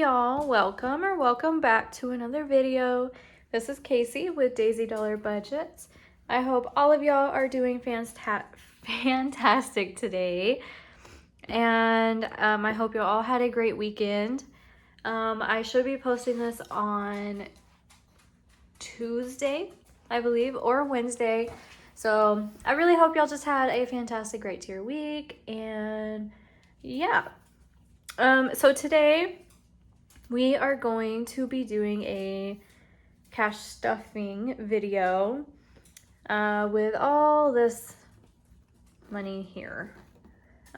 y'all, welcome or welcome back to another video. This is Casey with Daisy Dollar Budgets. I hope all of y'all are doing fantastic today, and I hope y'all all had a great weekend. I should be posting this on Tuesday, I believe, or Wednesday. So I really hope y'all just had a fantastic, great to your week, and yeah. So today we are going to be doing a cash stuffing video with all this money here.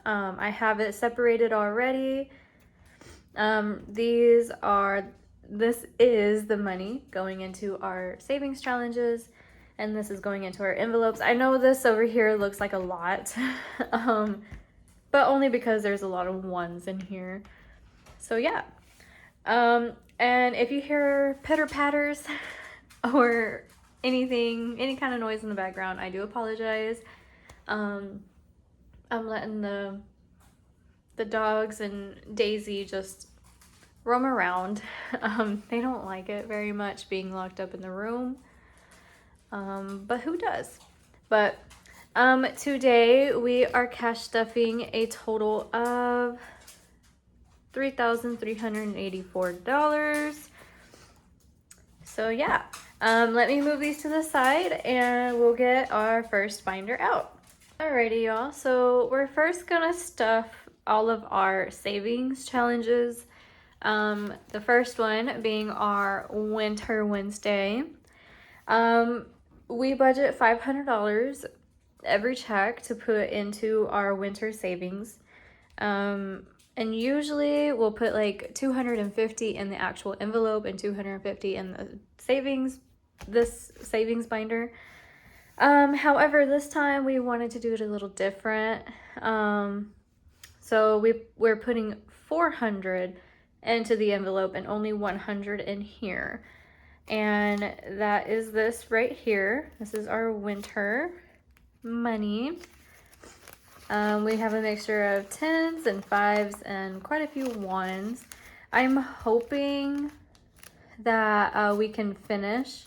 I have it separated already. This is the money going into our savings challenges, and this is going into our envelopes. I know this over here looks like a lot, but only because there's a lot of ones in here. So yeah. And if you hear pitter patters or anything, any kind of noise in the background, I do apologize. I'm letting the dogs and Daisy just roam around. They don't like it very much being locked up in the room. But who does? But today we are cash stuffing a total of $3,384. So yeah, let me move these to the side and we'll get our first binder out. Alrighty y'all, so we're first gonna stuff all of our savings challenges. The first one being our Winter Wednesday. We budget $500 every check to put into our winter savings. And usually we'll put like $250 in the actual envelope and $250 in the savings binder. However, this time we wanted to do it a little different. So we're putting $400 into the envelope and only $100 in here. And that is this right here. This is our winter money. We have a mixture of 10s and 5s and quite a few 1s. I'm hoping that we can finish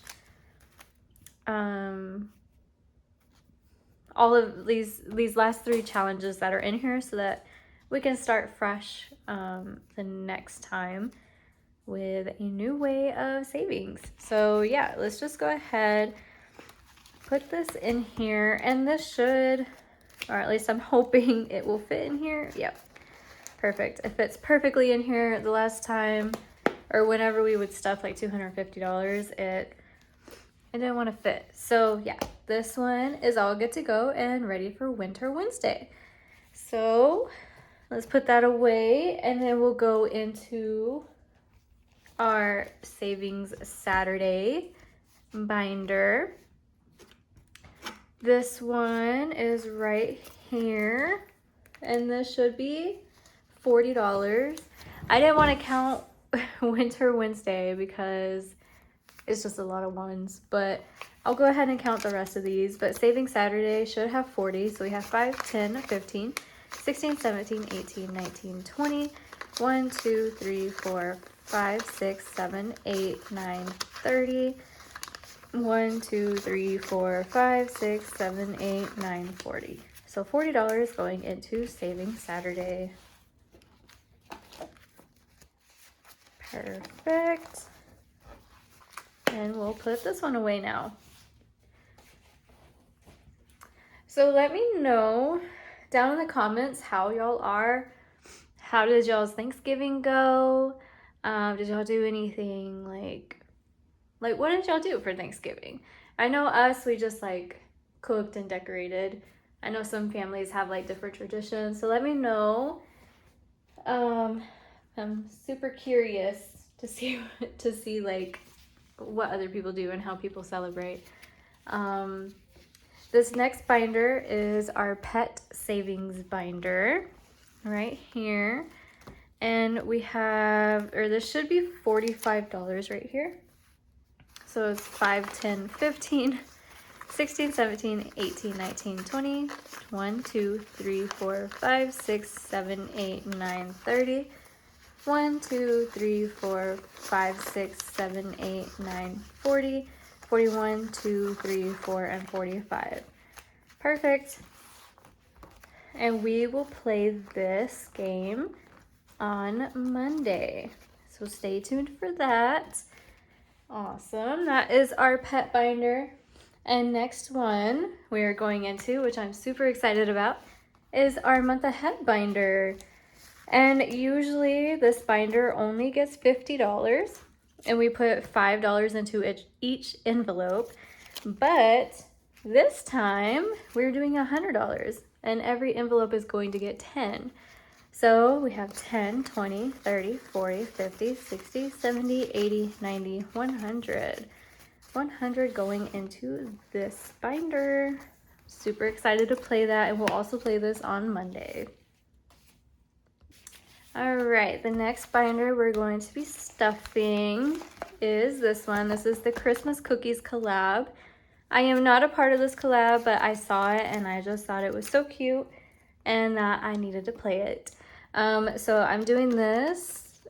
all of these last 3 challenges that are in here so that we can start fresh the next time with a new way of savings. So yeah, let's just go ahead, put this in here, and this should, or at least I'm hoping it will fit in here. Yep, perfect. It fits perfectly in here. The last time, or whenever we would stuff like $250, it didn't want to fit. So yeah, this one is all good to go and ready for Winter Wednesday. So let's put that away, and then we'll go into our Savings Saturday binder. This one is right here, and this should be $40. I didn't want to count Winter Wednesday because it's just a lot of ones, but I'll go ahead and count the rest of these. But Saving Saturday should have 40, so we have 5, 10, 15, 16, 17, 18, 19, 20, 1, 2, 3, 4, 5, 6, 7, 8, 9, 30, 1, 2, 3, 4, 5, 6, 7, 8, 9, 40. So $40 going into Saving Saturday. Perfect. And we'll put this one away now. So let me know down in the comments how y'all are. How did y'all's Thanksgiving go? Did y'all do anything like what did y'all do for Thanksgiving? I know us, we just like cooked and decorated. I know some families have like different traditions, so let me know. I'm super curious to see like what other people do and how people celebrate. This next binder is our pet savings binder right here, and we have, or this should be $45 right here. So it's 5, 10, 15, 16, 17, 18, 19, 20, 1, 2, 3, 4, 5, 6, 7, 8, 9, 30, 1, 2, 3, 4, 5, 6, 7, 8, 9, 40, 41, 2, 3, 4, and 45. Perfect. And we will play this game on Monday. So stay tuned for that. Awesome. That is our pet binder. And next one we are going into, which I'm super excited about, is our month ahead binder. And usually this binder only gets $50, and we put $5 into each envelope. But this time we're doing $100, and every envelope is going to get 10. So we have 10, 20, 30, 40, 50, 60, 70, 80, 90, 100. 100 going into this binder. Super excited to play that, and we'll also play this on Monday. All right, the next binder we're going to be stuffing is this one. This is the Christmas Cookies collab. I am not a part of this collab, but I saw it and I just thought it was so cute and that I needed to play it. So I'm doing this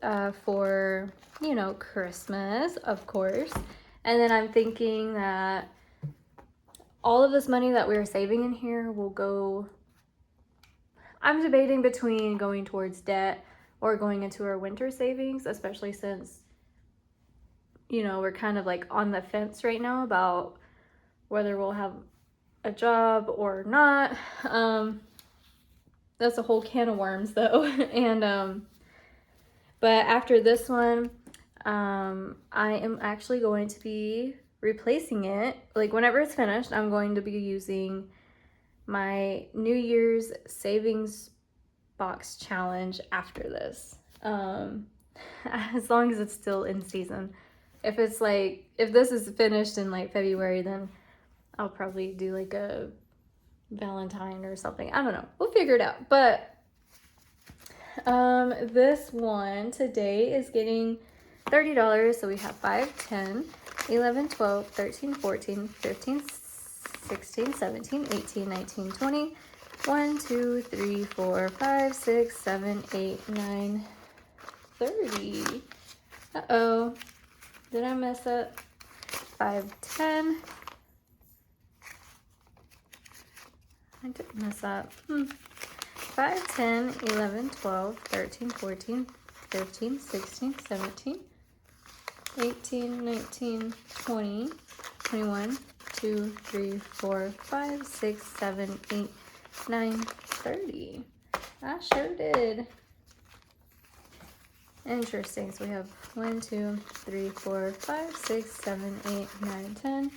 for, you know, Christmas, of course. And then I'm thinking that all of this money that we're saving in here will go, I'm debating between going towards debt or going into our winter savings, especially since, you know, we're kind of like on the fence right now about whether we'll have a job or not. That's a whole can of worms though. And but after this one, I am actually going to be replacing it. Like whenever it's finished, I'm going to be using my New Year's savings box challenge after this. As long as it's still in season. If this is finished in like February, then I'll probably do like a Valentine or something. I don't know. We'll figure it out. But this one today is getting $30. So we have 5, 10, 11, 12, 13, 14, 15, 16, 17, 18, 19, 20, 1, 2, 3, 4, 5, 6, 7, 8, 9, 30. Uh-oh. Did I mess up? 5, 10. I did mess up. 5, 10, 11, 12, 13, 14, 15, 16, 17, 18, 19, 20, 21, 2, 3, 4, 5, 6, 7, 8, 9, 30. I sure did. Interesting. So we have 1, 2, 3, 4, 5, 6, 7, 8, 9, 10.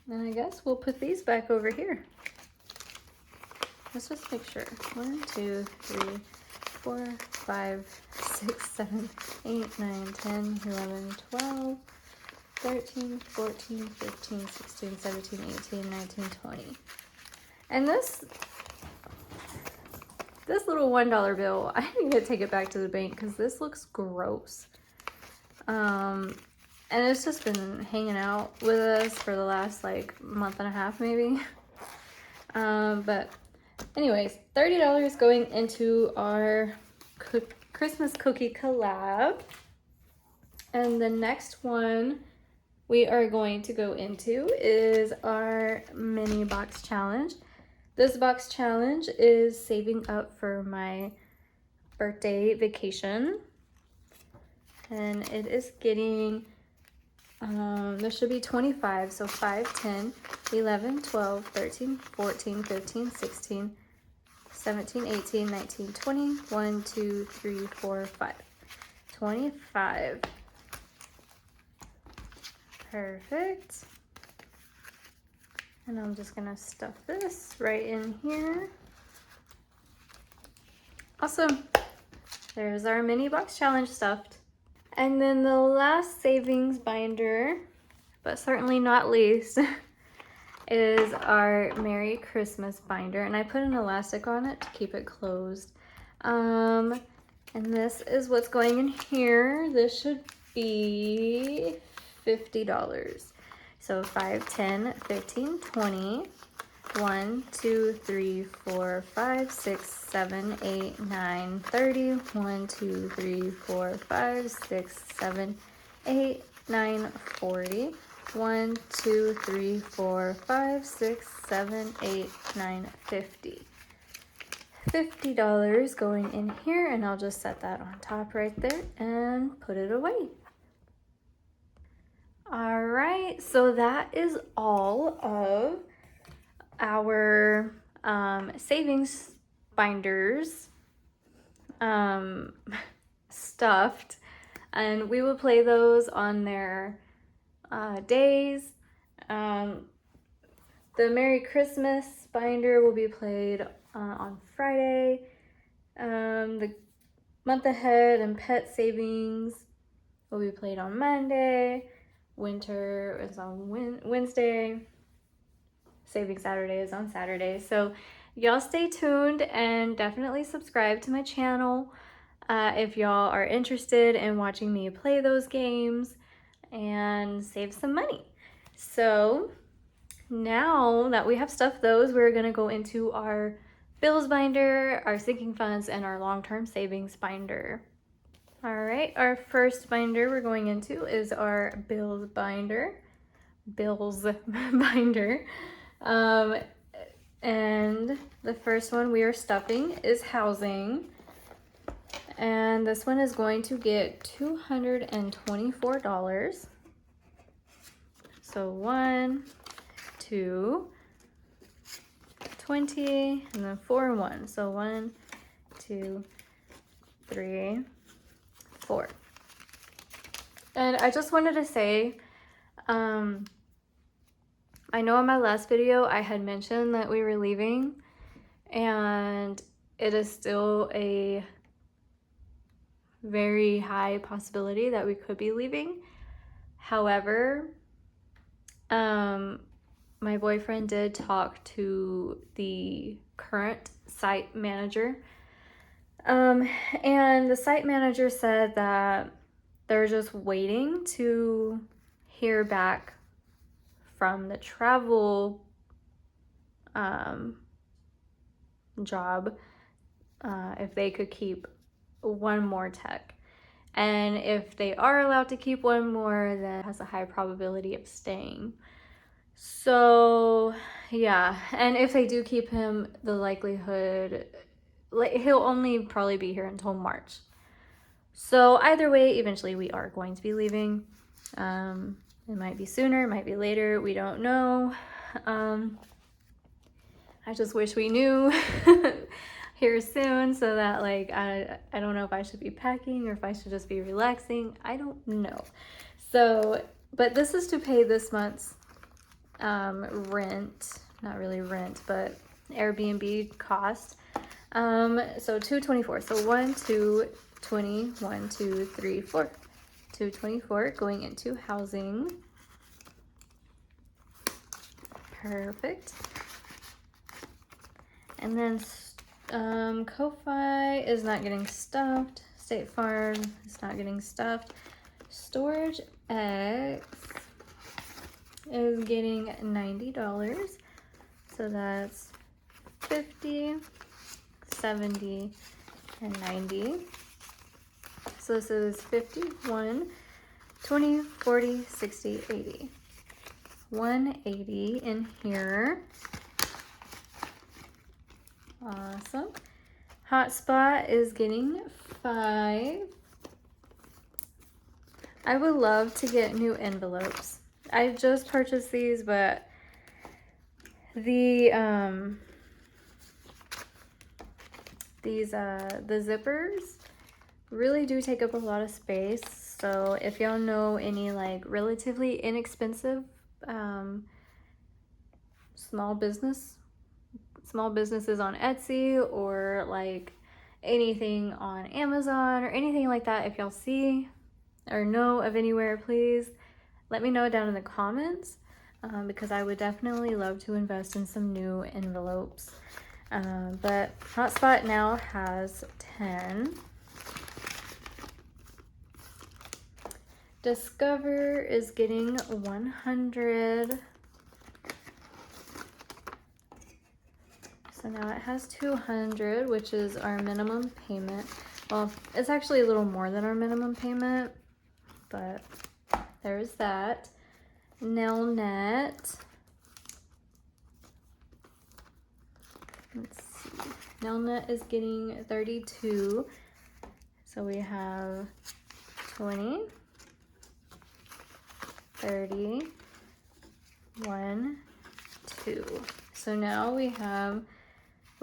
And I guess we'll put these back over here. Let's just make sure. 1, 2, 3, 4, 5, 6, 7, 8, 9, 10, 11, 12, 13, 14, 15, 16, 17, 18, 19, 20. And this little $1 bill, I need to take it back to the bank because this looks gross. And it's just been hanging out with us for the last like month and a half maybe. But anyways, $30 going into our Christmas cookie collab. And the next one we are going to go into is our mini box challenge. This box challenge is saving up for my birthday vacation. And it is getting, there should be 25. So 5, 10, 11, 12, 13, 14, 15, 16, 17, 18, 19, 20, 1, 2, 3, 4, 5. 25. Perfect. And I'm just gonna stuff this right in here. Awesome. There's our mini box challenge stuffed. And then the last savings binder, but certainly not least, is our Merry Christmas binder. And I put an elastic on it to keep it closed. And this is what's going in here. This should be $50. So 5, 10, 15, 20, 1, 2, 3, 4, 5, 6, 7, 8, 9, 30. 1, 2, 3, 4, 5, 6, 7, 8, 9, 40. 1, 2, 3, 4, 5, 6, 7, 8, 9, 50. $50 going in here, and I'll just set that on top right there and put it away. All right, so that is all of our savings binders stuffed, and we will play those on their days. The Merry Christmas binder will be played on Friday. The month ahead and pet savings will be played on Monday. Winter is on Wednesday. Saving Saturday is on Saturday. So y'all stay tuned and definitely subscribe to my channel if y'all are interested in watching me play those games and save some money. So now that we have stuffed those, we're gonna go into our bills binder, our sinking funds, and our long-term savings binder. All right, our first binder we're going into is our bills binder. And the first one we are stuffing is housing. And this one is going to get $224. So 1, 2, 20, and then 4 and 1. So 1, 2, 3, 4. And I just wanted to say, I know in my last video I had mentioned that we were leaving, and it is still a very high possibility that we could be leaving. However, my boyfriend did talk to the current site manager, and the site manager said that they're just waiting to hear back from the travel job if they could keep one more tech. And if they are allowed to keep one more, then it has a high probability of staying. So yeah, and if they do keep him, the likelihood, like, he'll only probably be here until March. So either way, eventually we are going to be leaving. It might be sooner, it might be later, we don't know. I just wish we knew here soon, so that, like, I don't know if I should be packing or if I should just be relaxing. I don't know. So, but this is to pay this month's rent, not really rent, but Airbnb cost. So 224. So 1, 2, 20, 1, 2, 3, 4. 224 going into housing. Perfect. And then Ko-Fi is not getting stuffed. State Farm is not getting stuffed. Storage X is getting $90. So that's 50, 70, and 90. So this is 51, 20, 40, 60, 80. 180 in here. Awesome. Hotspot is getting 5. I would love to get new envelopes. I just purchased these, but the zippers really do take up a lot of space. So if y'all know any like relatively inexpensive small businesses on Etsy, or like anything on Amazon or anything like that, if y'all see or know of anywhere, please let me know down in the comments, because I would definitely love to invest in some new envelopes. But Hotspot now has 10. Discover is getting 100. So now it has 200, which is our minimum payment. Well, it's actually a little more than our minimum payment, but there's that. Nelnet. Let's see. Nelnet is getting 32. So we have 20, 30, 1, 2. So now we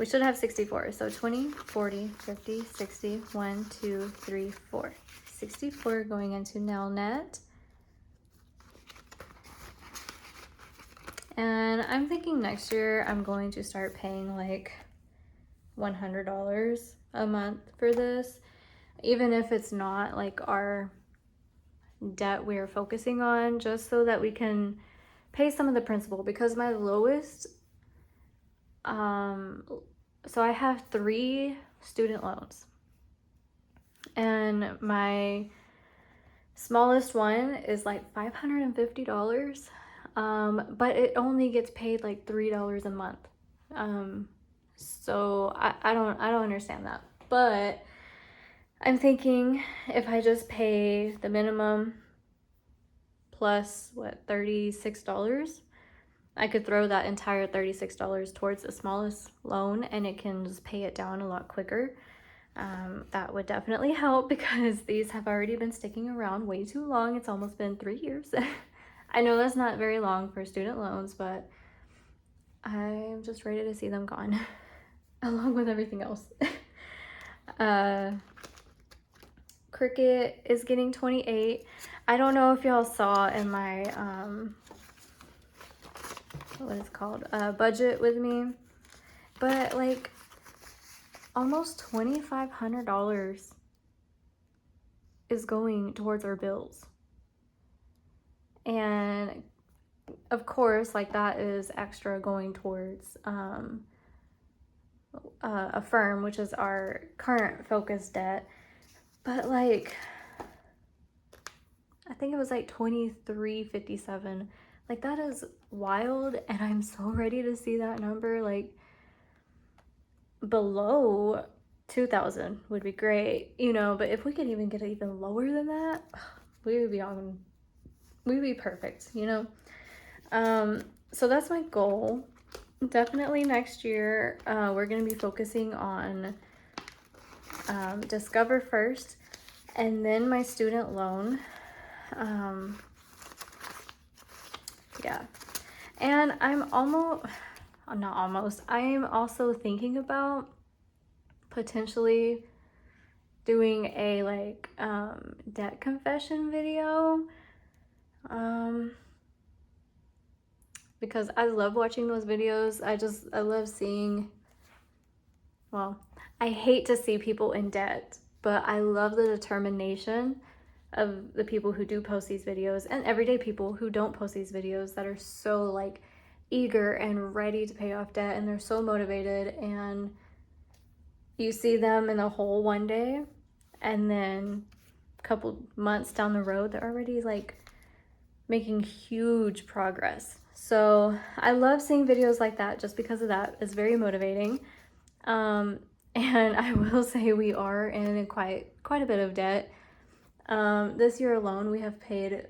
should have 64. So 20, 40, 50, 60, 1, 2, 3, 4. 64 going into Nelnet. And I'm thinking next year I'm going to start paying like $100 a month for this, even if it's not like our debt we're focusing on, just so that we can pay some of the principal, because my lowest, so I have 3 student loans, and my smallest one is like $550. But it only gets paid like $3 a month. So I don't understand that. But I'm thinking if I just pay the minimum plus what, $36, I could throw that entire $36 towards the smallest loan, and it can just pay it down a lot quicker. That would definitely help, because these have already been sticking around way too long. It's almost been 3 years. I know that's not very long for student loans, but I'm just ready to see them gone along with everything else. Cricket is getting 28. I don't know if y'all saw in my what is it called, budget with me, but like almost $2,500 is going towards our bills. And of course, like that is extra going towards Affirm, which is our current focus debt. But like, I think it was like $23.57. Like, that is wild, and I'm so ready to see that number like below 2,000 would be great, you know. But if we could even get it even lower than that, we'd be perfect, you know. So that's my goal. Definitely next year, we're going to be focusing on Discover first, and then my student loan. Yeah. And I'm also thinking about potentially doing a like debt confession video. Because I love watching those videos. I love seeing, well, I hate to see people in debt, but I love the determination of the people who do post these videos, and everyday people who don't post these videos, that are so like eager and ready to pay off debt, and they're so motivated, and you see them in the hole one day, and then a couple months down the road, they're already like making huge progress. So I love seeing videos like that just because of that. It's very motivating. And I will say we are in quite a bit of debt. This year alone, we have paid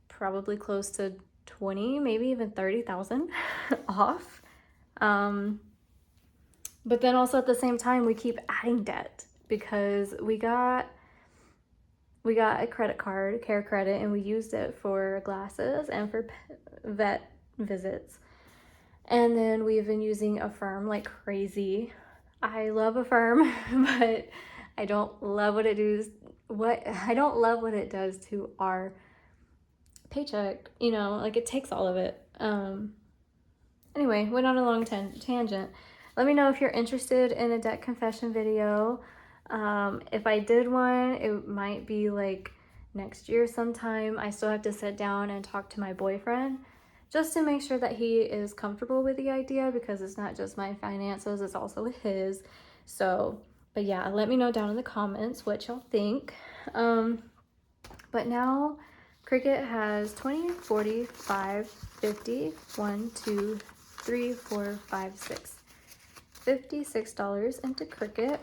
probably close to 20, maybe even 30,000 off. But then also at the same time, we keep adding debt, because we got a credit card, Care Credit, and we used it for glasses and for vet visits. And then we've been using Affirm like crazy. I love Affirm, but I don't love what it does to our paycheck, you know, like it takes all of it. Anyway, went on a long tangent. Let me know if you're interested in a debt confession video. If I did one, it might be like next year sometime. I still have to sit down and talk to my boyfriend just to make sure that he is comfortable with the idea, because it's not just my finances, it's also his. So, but yeah, let me know down in the comments what y'all think. But now Cricket has 20, 40, 5, 50, 1, 2, 3, 4, 5, 6. $56 into Cricut.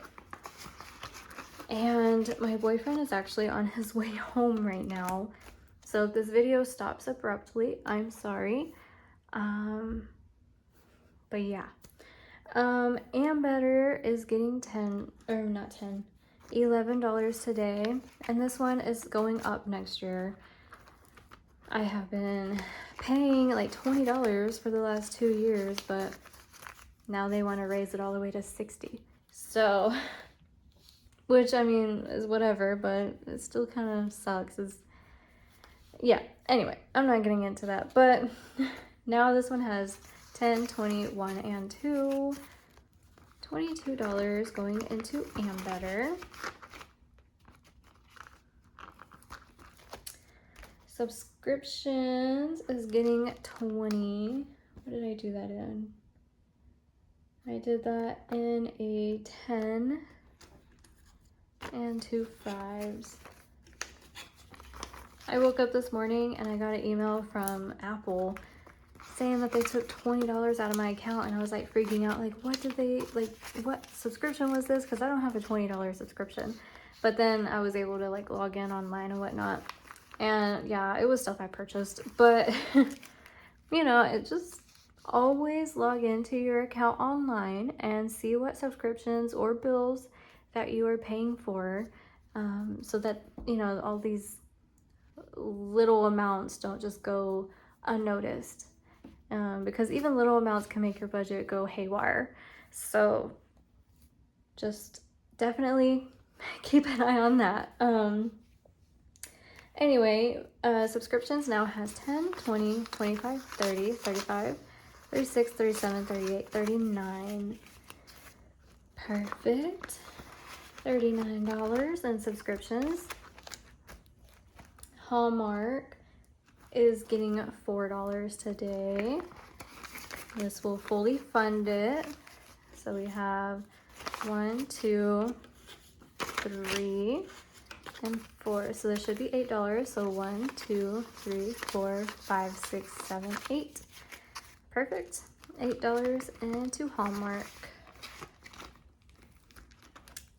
And my boyfriend is actually on his way home right now. So if this video stops abruptly, I'm sorry. But yeah. Ambetter is getting $11 today. And this one is going up next year. I have been paying like $20 for the last 2 years, but now they want to raise it all the way to $60. So, which I mean is whatever, but it still kind of sucks. Yeah, anyway, I'm not getting into that, but now this one has 10, 20, 1, and 2. $22 going into Ambetter. Subscriptions is getting 20. What did I do that in? I did that in a 10 and 2 5s. I woke up this morning and I got an email from Apple saying that they took $20 out of my account, and I was like freaking out, like what subscription was this? Because I don't have a $20 subscription. But then I was able to like log in online and whatnot, and yeah, it was stuff I purchased. But you know, it just always log into your account online and see what subscriptions or bills that you are paying for, so that, you know, all these little amounts don't just go unnoticed, because even little amounts can make your budget go haywire. So just definitely keep an eye on that. Anyway, subscriptions now has 10, 20, 25, 30, 35, 36, 37, 38, 39. Perfect. $39 in subscriptions. Hallmark is getting $4 today. This will fully fund it. So we have 1, 2, 3, and 4. So there should be $8. So 1, 2, 3, 4, 5, 6, 7, 8. Perfect. $8 into Hallmark.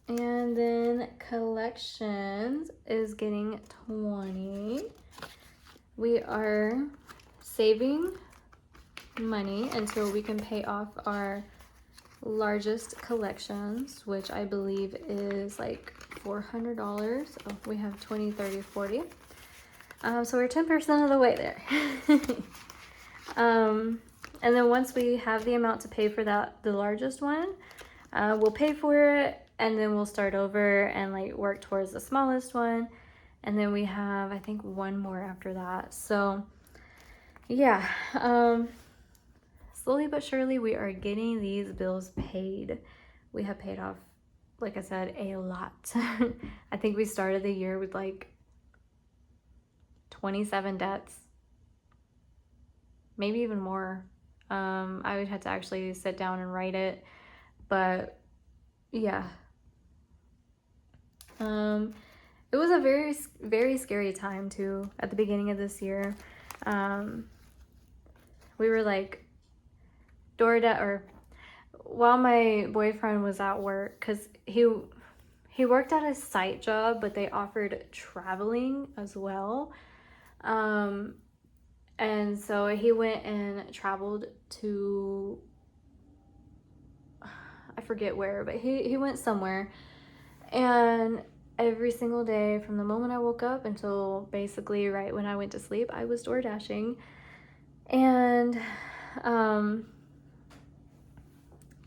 And then collections is getting 20. We are saving money until we can pay off our largest collections, which I believe is like $400. Oh, we have 20, 30, 40. So we're 10% of the way there. And then once we have the amount to pay for that, the largest one, we'll pay for it, and then we'll start over and like work towards the smallest one. And then we have, I think, one more after that. So yeah, slowly but surely we are getting these bills paid. We have paid off, like I said, a lot. I think we started the year with like 27 debts, maybe even more. I would have to actually sit down and write it, but yeah. It was a very, very scary time too at the beginning of this year. We were like while my boyfriend was at work, because he worked at a site job, but they offered traveling as well. And so he went and traveled to, I forget where, but he went somewhere. And every single day from the moment I woke up until basically right when I went to sleep, I was door dashing. And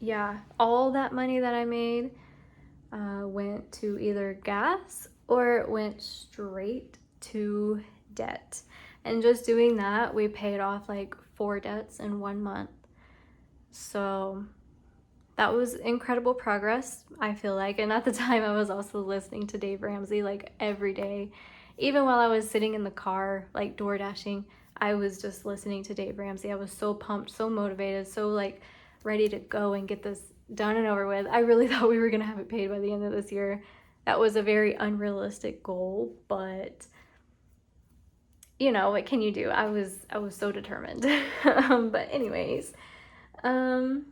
yeah, all that money that I made went to either gas or it went straight to debt. And just doing that, we paid off like 4 debts in 1 month. So that was incredible progress, I feel like. And at the time, I was also listening to Dave Ramsey like every day. Even while I was sitting in the car, like door dashing, I was just listening to Dave Ramsey. I was so pumped, so motivated, so like ready to go and get this done and over with. I really thought we were gonna have it paid by the end of this year. That was a very unrealistic goal, but you know, what can you do? I was so determined. But anyways, the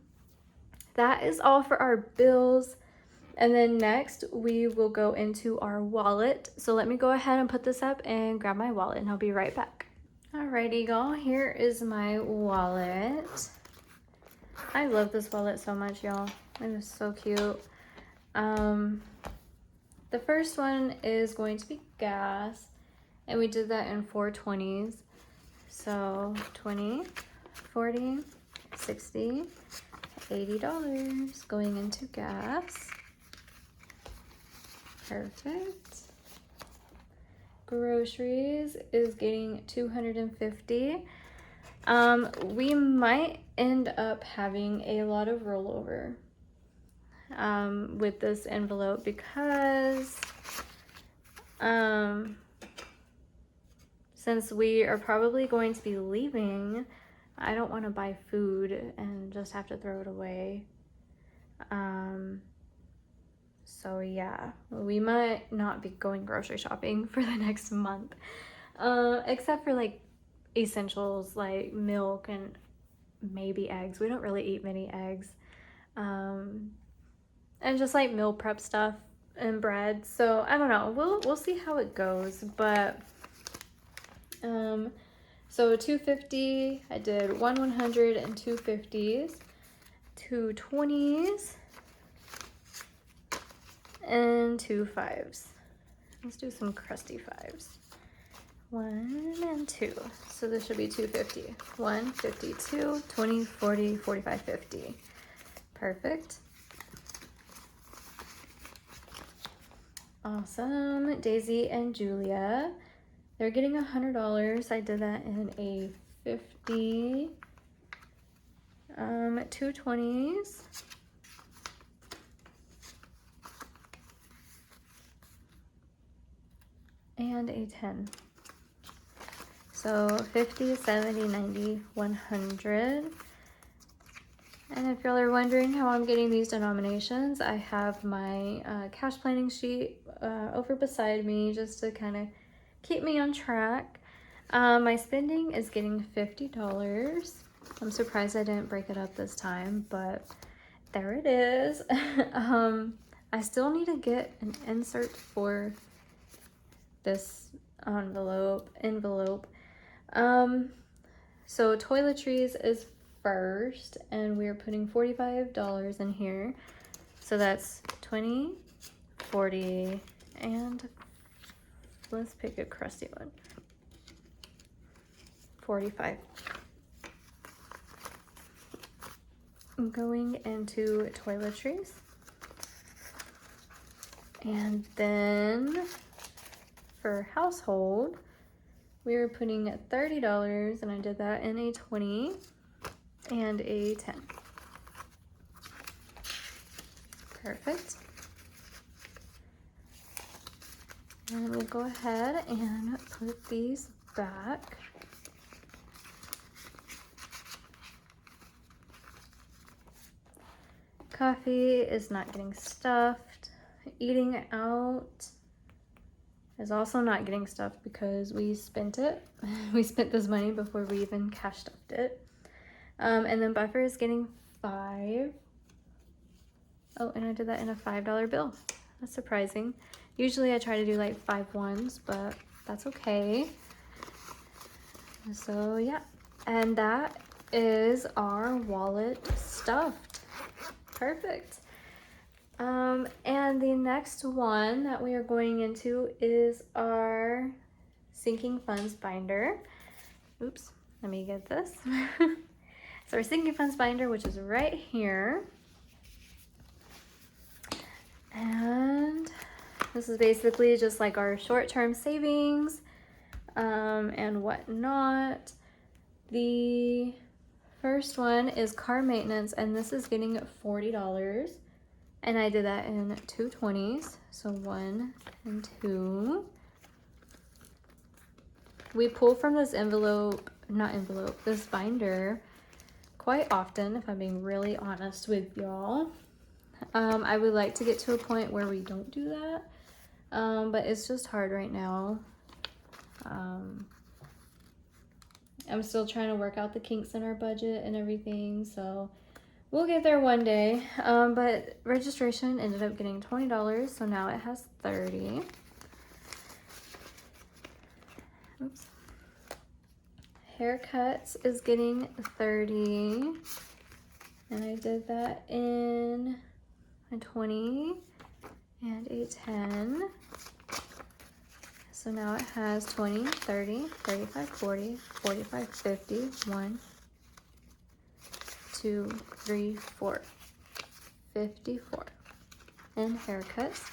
that is all for our bills. And then next we will go into our wallet. So let me go ahead and put this up and grab my wallet, and I'll be right back. Alrighty, y'all, here is my wallet. I love this wallet so much, y'all. It is so cute. The first one is going to be gas, and we did that in 420s. So 20, 40, 60, $80 going into gas. Perfect. Groceries is getting $250. We might end up having a lot of rollover with this envelope because since we are probably going to be leaving, I don't want to buy food and just have to throw it away. So yeah, we might not be going grocery shopping for the next month, except for like essentials like milk and maybe eggs. We don't really eat many eggs, and just like meal prep stuff and bread. So I don't know, we'll see how it goes. But so 250, I did 100 and 250s, 220s, and 2 5s. Let's do some crusty 5s. 1 and 2. So this should be 250. 1, 52, 20, 40, 45, 50. Perfect. Awesome. Daisy and Julia, they're getting $100. I did that in a 50. 220s. And a 10. So 50, 70, 90, 100. And if y'all are wondering how I'm getting these denominations, I have my cash planning sheet over beside me just to kind of keep me on track. My spending is getting $50. I'm surprised I didn't break it up this time, but there it is. I still need to get an insert for this envelope. So toiletries is first, and we're putting $45 in here. So that's 20, 40, and let's pick a crusty one. 45. I'm going into toiletries. And then for household, we were putting $30, and I did that in a 20 and a 10. Perfect. And we'll go ahead and put these back. Coffee is not getting stuffed. Eating out is also not getting stuffed because we spent it. We spent this money before we even cash stuffed it. And then buffer is getting 5. Oh, and I did that in a $5 bill. That's surprising. Usually I try to do like 5 ones, but that's okay. So yeah, and that is our wallet stuffed. Perfect. And the next one that we are going into is our sinking funds binder. Oops, let me get this. So our sinking funds binder, which is right here. And this is basically just like our short-term savings and whatnot. The first one is car maintenance, and this is getting $40. And I did that in 220s, so 1 and 2. We pull from this this binder quite often, if I'm being really honest with y'all. I would like to get to a point where we don't do that, but it's just hard right now. I'm still trying to work out the kinks in our budget and everything, so we'll get there one day. But registration ended up getting $20, so now it has 30. Oops. Haircuts is getting 30. And I did that in a 20 and a 10. So now it has 20, 30, 35, 40, 45, 50, 1, 2, 3, 4, 54 in haircuts.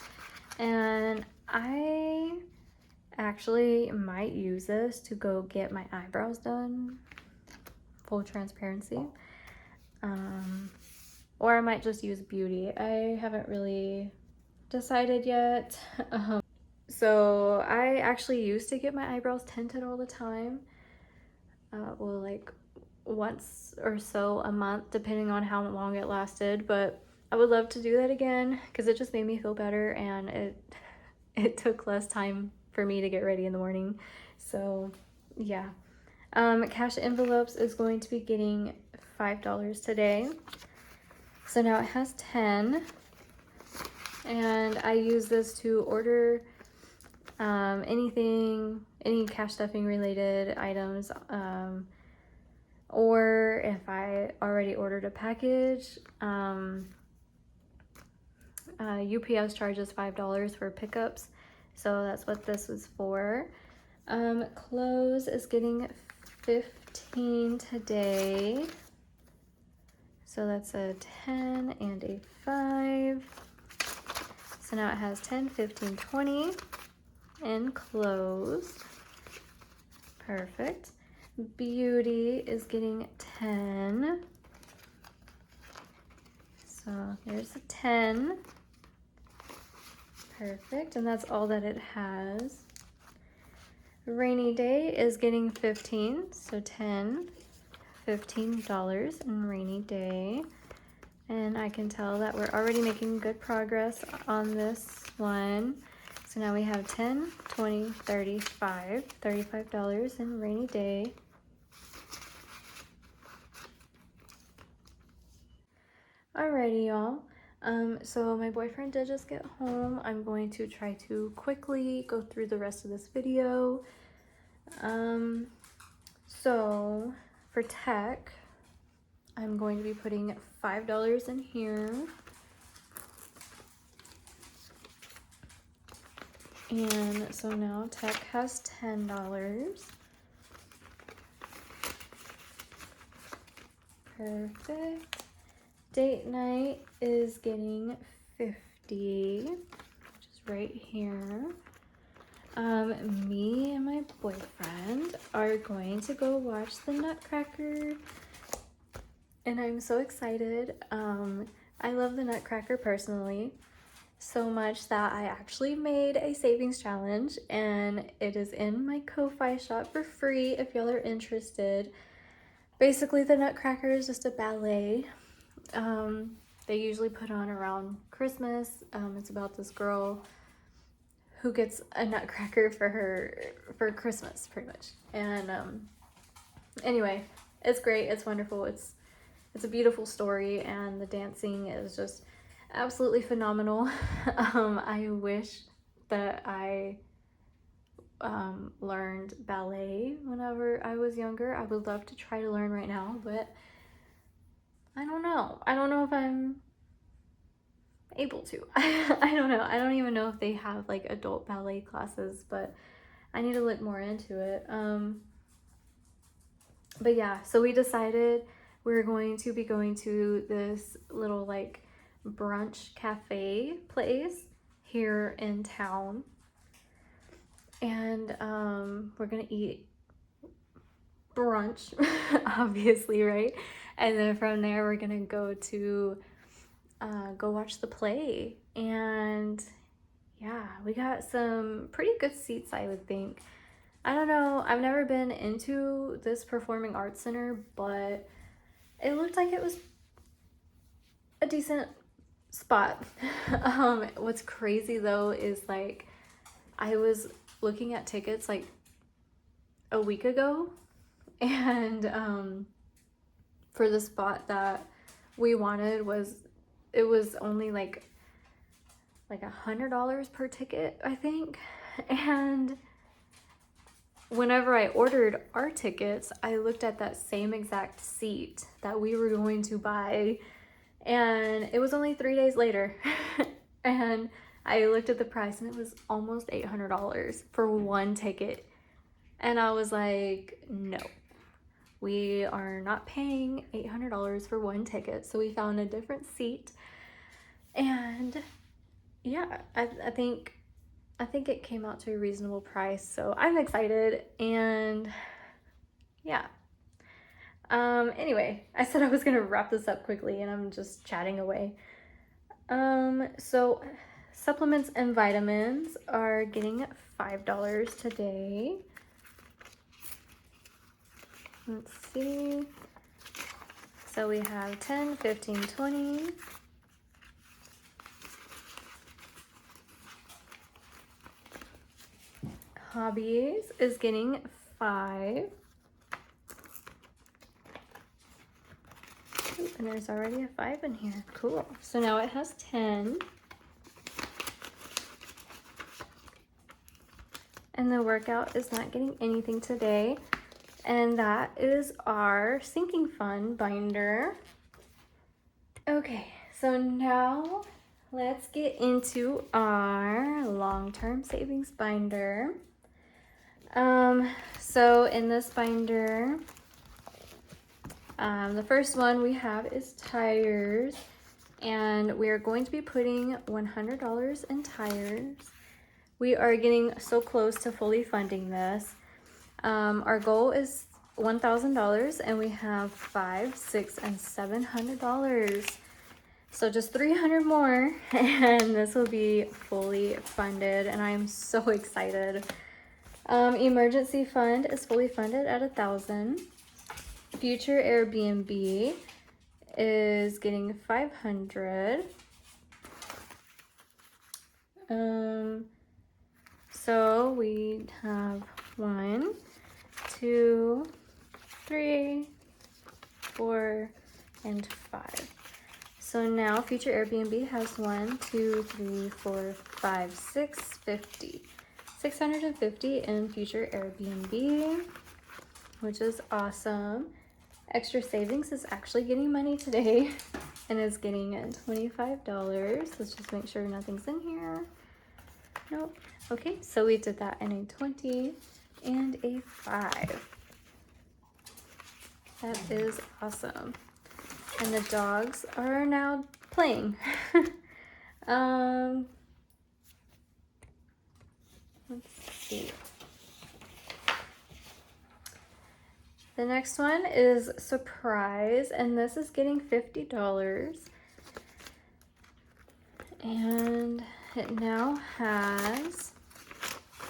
And I actually might use this to go get my eyebrows done, full transparency. Or I might just use beauty. I haven't really decided yet. So I actually used to get my eyebrows tinted all the time. Well, like once or so a month, depending on how long it lasted. But I would love to do that again because it just made me feel better, and it took less time for me to get ready in the morning. So yeah. Cash envelopes is going to be getting $5 today. So now it has 10. And I use this to order anything, any cash stuffing related items, or if I already ordered a package. UPS charges $5 for pickups, so that's what this was for. Clothes is getting 15 today, so that's a 10 and a 5. So now it has 10, 15, 20 in clothes. Perfect. Beauty is getting 10. So there's a 10. Perfect. And that's all that it has. Rainy day is getting 15. So 10, $15 in rainy day. And I can tell that we're already making good progress on this one. So now we have 10, 20, 35, $35 in rainy day. Alrighty, y'all. So my boyfriend did just get home. I'm going to try to quickly go through the rest of this video. So for tech, I'm going to be putting $5 in here. And so now tech has $10. Perfect. Date night is getting 50, which is right here. Me and my boyfriend are going to go watch the Nutcracker, and I'm so excited. I love the Nutcracker personally so much that I actually made a savings challenge, and it is in my Ko-Fi shop for free if y'all are interested. Basically, the Nutcracker is just a ballet. They usually put on around Christmas. It's about this girl who gets a nutcracker for Christmas, pretty much. And anyway, it's great. It's wonderful. It's a beautiful story, and the dancing is just absolutely phenomenal. I wish that I learned ballet whenever I was younger. I would love to try to learn right now, but I don't know. I don't know if I'm able to. I don't know. I don't even know if they have like adult ballet classes, but I need to look more into it. But yeah, so we decided we're going to be going to this little like brunch cafe place here in town. And we're gonna eat brunch, obviously, right? And then from there we're gonna go to go watch the play. And yeah, we got some pretty good seats, I would think. I don't know, I've never been into this performing arts center, but it looked like it was a decent spot. What's crazy though is like I was looking at tickets like a week ago, and for the spot that we wanted was, it was only like $100 per ticket, I think. And whenever I ordered our tickets, I looked at that same exact seat that we were going to buy, and it was only 3 days later. And I looked at the price and it was almost $800 for one ticket. And I was like, no, we are not paying $800 for one ticket. So we found a different seat. And yeah, I think it came out to a reasonable price. So I'm excited. And yeah. Anyway, I said I was gonna wrap this up quickly and I'm just chatting away. So supplements and vitamins are getting $5 today. Let's see. So we have 10, 15, 20. Hobbies is getting 5. Ooh, and there's already a 5 in here. Cool. So now it has 10. And the workout is not getting anything today. And that is our sinking fund binder. Okay, so now let's get into our long-term savings binder. So in this binder, the first one we have is tires, and we are going to be putting $100 in tires. We are getting so close to fully funding this. Our goal is $1,000, and we have $500, $600, and $700. So just 300 more, and this will be fully funded, and I am so excited. Emergency fund is fully funded at $1,000. Future Airbnb is getting $500. So we have 1, 2, 3, 4, and 5. So now Future Airbnb has 1, 2, 3, 4, 5, 6, 50. 650 in Future Airbnb, which is awesome. Extra Savings is actually getting money today and is getting $25. Let's just make sure nothing's in here. Nope. Okay, so we did that in a 20 and a 5. That is awesome. And the dogs are now playing. Let's see. The next one is Surprise, and this is getting $50. And it now has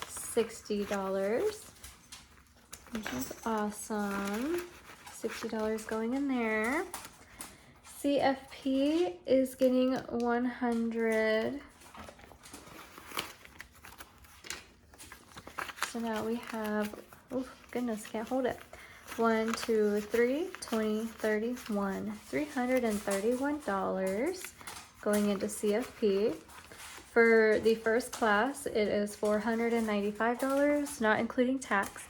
$60, which is awesome. $60 going in there. CFP is getting 100. So now we have, oh goodness, can't hold it. 1, 2, 3, 20, 31, $331 going into CFP. For the first class, it is $495, not including tax.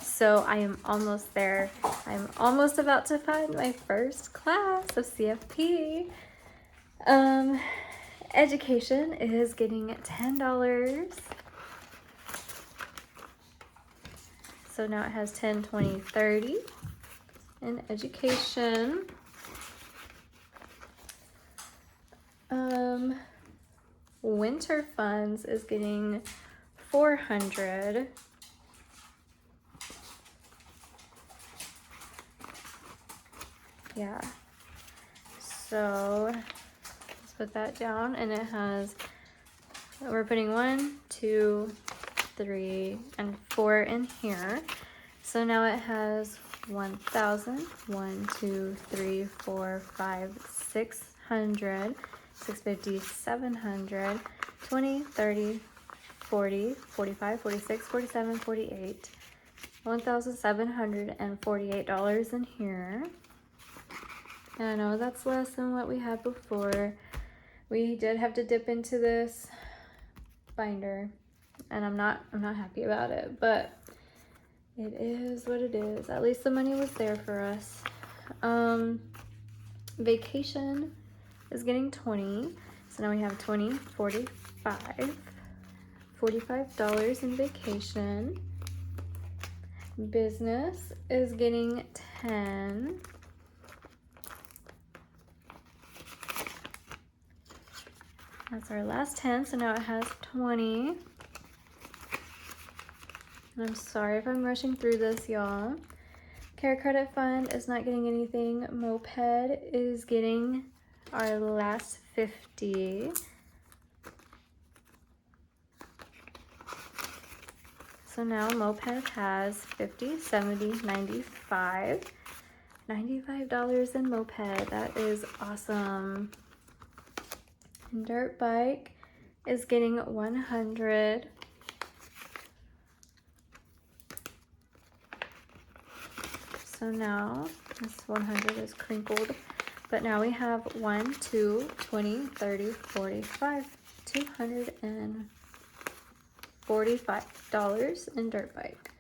So I am almost there. I'm almost about to find my first class of CFP. Education is getting $10. So now it has 10, 20, 30 in education. Winter funds is getting 400. Yeah. So let's put that down, and it has, we're putting 1, 2, 3, and 4 in here. So now it has 1,000, 1, 2, 3, 4, 5, 600, 650, 700, 20, 30, 40, 45, 46, 47, 48, $1,748 in here. And I know that's less than what we had before. We did have to dip into this binder, and I'm not happy about it, but it is what it is. At least the money was there for us. Vacation is getting 20. So now we have 20, 45. $45 in vacation. Business is getting 10. That's our last 10, so now it has 20. I'm sorry if I'm rushing through this, y'all. Care Credit Fund is not getting anything. Moped is getting our last 50. So now Moped has 50, 70, 95. $95 in Moped. That is awesome. And Dirt Bike is getting 100. So now this 100 is crinkled, but now we have 1, 2, 20, 30, 45, $245 in Dirt Bike.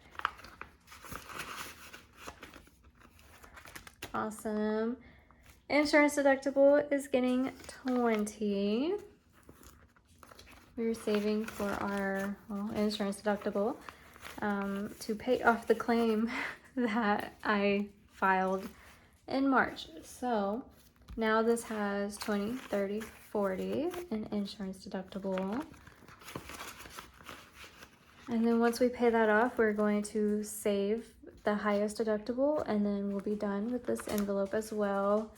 Awesome. Insurance deductible is getting 20. We're saving for our insurance deductible to pay off the claim that I filed in March. So now this has 20, 30, 40 in insurance deductible. And then once we pay that off, we're going to save the highest deductible, and then we'll be done with this envelope as well.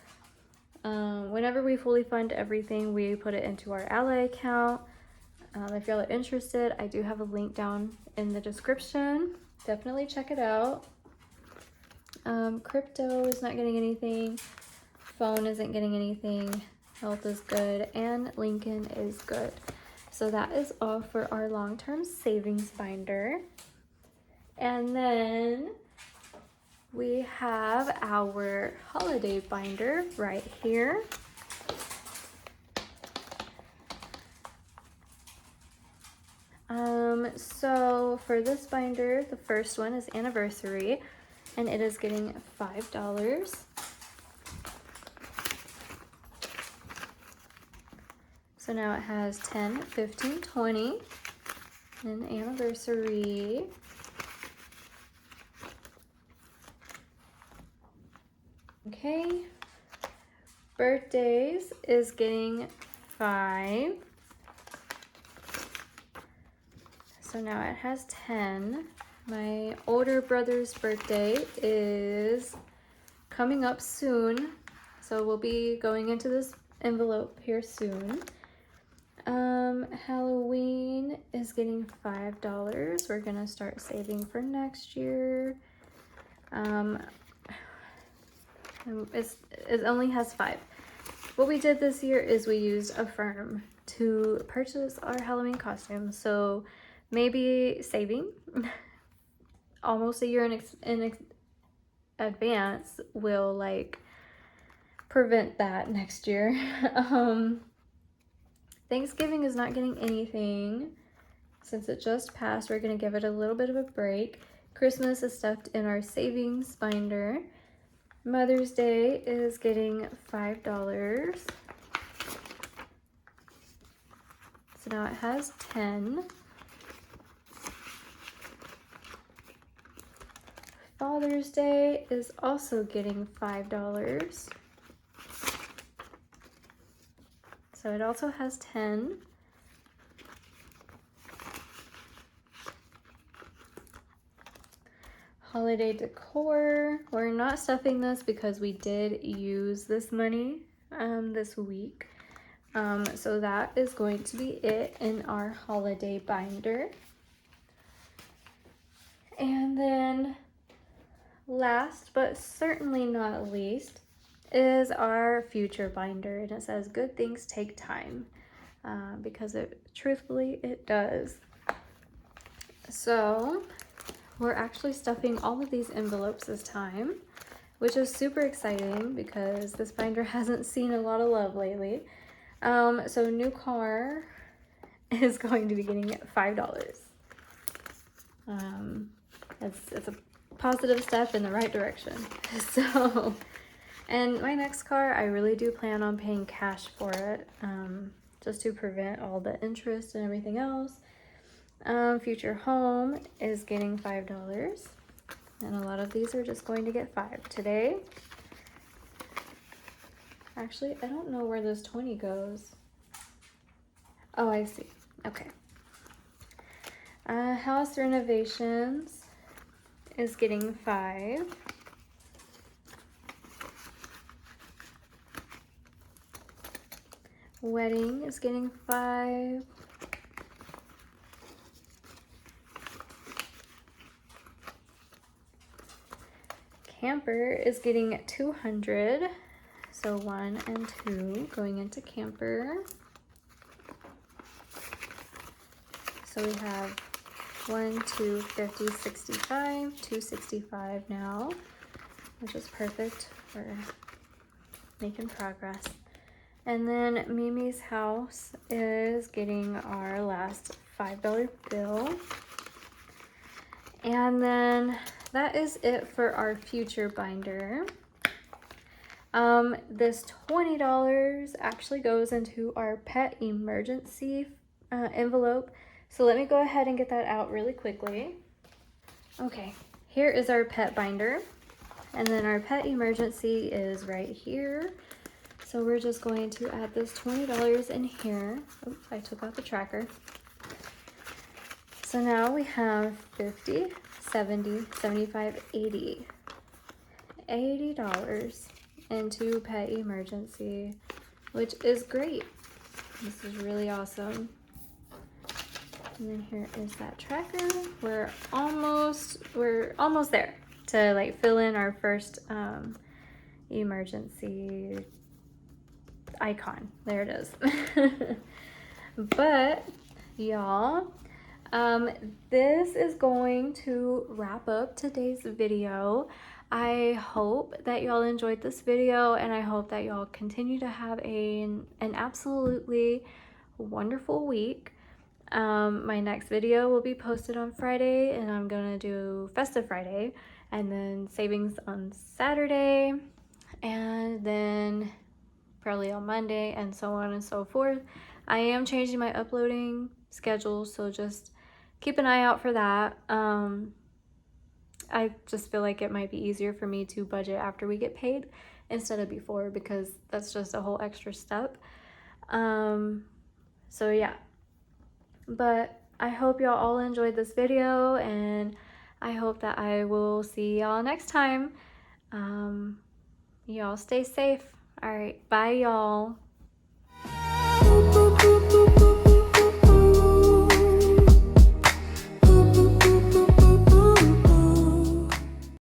Whenever we fully fund everything, we put it into our Ally account. If y'all are interested, I do have a link down in the description. Definitely check it out. Crypto is not getting anything. Phone isn't getting anything. Health is good, and Lincoln is good. So that is all for our long-term savings binder. And then we have our holiday binder right here. So for this binder, the first one is anniversary, and it is getting $5. So now it has 10, 15, 20 in anniversary. Okay, birthdays is getting 5. So now it has 10. My older brother's birthday is coming up soon, so we'll be going into this envelope here soon. Halloween is getting $5. We're gonna start saving for next year. It only has 5. What we did this year is we used Affirm to purchase our Halloween costume, so maybe saving almost a year in advance will like prevent that next year. Thanksgiving is not getting anything since it just passed. We're gonna give it a little bit of a break. Christmas is stuffed in our savings binder. Mother's Day is getting $5. So now it has 10. Father's Day is also getting $5. So it also has 10. Holiday decor. We're not stuffing this because we did use this money this week. So that is going to be it in our holiday binder. And then last but certainly not least is our future binder, and it says good things take time, because truthfully it does. So we're actually stuffing all of these envelopes this time which is super exciting because this binder hasn't seen a lot of love lately. So new car is going to be getting $5. It's a positive step in the right direction. So, and my next car, I really do plan on paying cash for it, just to prevent all the interest and everything else. Future home is getting $5, and a lot of these are just going to get $5 today. Actually, I don't know where this 20 goes. Oh, I see. Okay. House renovations is getting $5. Wedding is getting $5. Camper is getting $200. So 1 and 2 going into camper. So we have 1, 2, 50, 65, 265 now, which is perfect for making progress. And then Mimi's house is getting our last $5 bill. And then that is it for our future binder. This $20 actually goes into our pet emergency envelope. So let me go ahead and get that out really quickly. Okay, here is our pet binder. And then our pet emergency is right here. So we're just going to add this $20 in here. Oops, I took out the tracker. So now we have 50, 70, 75, 80. $80 into pet emergency, which is great. This is really awesome. And then here is that tracker. We're almost there to like fill in our first emergency icon. There it is. But y'all, this is going to wrap up today's video. I hope that y'all enjoyed this video, and I hope that y'all continue to have an absolutely wonderful week. My next video will be posted on Friday, and I'm gonna do Festive Friday, and then savings on Saturday, and then probably on Monday, and so on and so forth. I am changing my uploading schedule, so just keep an eye out for that. I just feel like it might be easier for me to budget after we get paid instead of before, because that's just a whole extra step. So yeah, but I hope y'all all enjoyed this video, and I hope that I will see y'all next time. Y'all stay safe. All right, bye y'all.